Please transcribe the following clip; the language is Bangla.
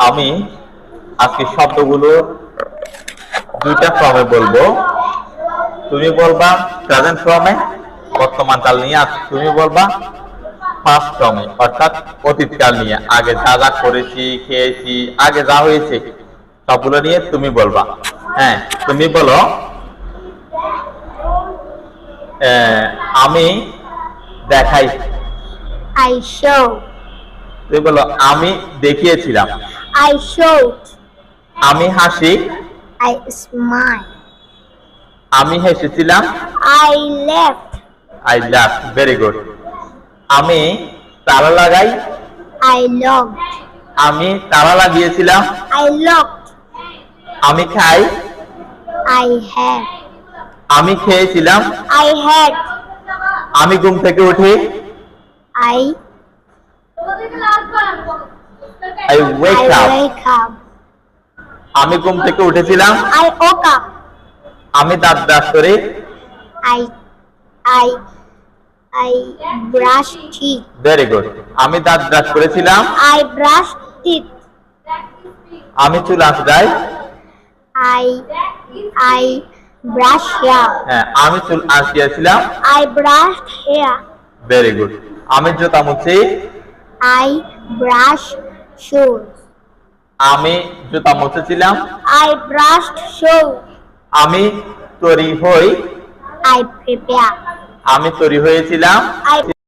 আমি আজকে শব্দগুলো দুইটা ফর্মে বলবো। তুমি বলবা প্রেজেন্ট ফর্মে বর্তমান কাল নিয়ে, আর তুমি বলবা পাস্ট ফর্মে অর্থাৎ অতীত কাল নিয়ে, আগে যা যা করেছি, খেয়েছি, আগে যা হয়েছে সবগুলো নিয়ে তুমি বলবা। হ্যাঁ, তুমি বলো আমি দেখাই। I show. তুমি বলো আমি দেখিয়েছিলাম। I showed. আমি হাসি। I smiled. আমি হেসেছিলাম। I laughed. I love. Very good. আমি তালা লাগাই। I locked. আমি তালা লাগিয়েছিলাম। I locked. আমি খাই। I had. আমি খেয়েছিলাম। I had. আমি ঘুম থেকে উঠি। I wake up. wake up. আমি ঘুম থেকে উঠেছিলাম। I woke up. আমি দাঁত ব্রাশ করি। I brushed teeth. Very good. আমি দাঁত ব্রাশ করেছিলাম। I brushed teeth. আমি চুল আঁচড়াই। I brushed hair. হ্যাঁ, আমি চুল আঁচড়িয়েছিলাম। I brushed hair. Very good. আমি জুতা মুছি। I brush shoes. আমি জুতা মুছেছিলাম। I brushed shoes. আমি তৈরি হই। I prepare. আমি তৈরি হয়েছিলাম। I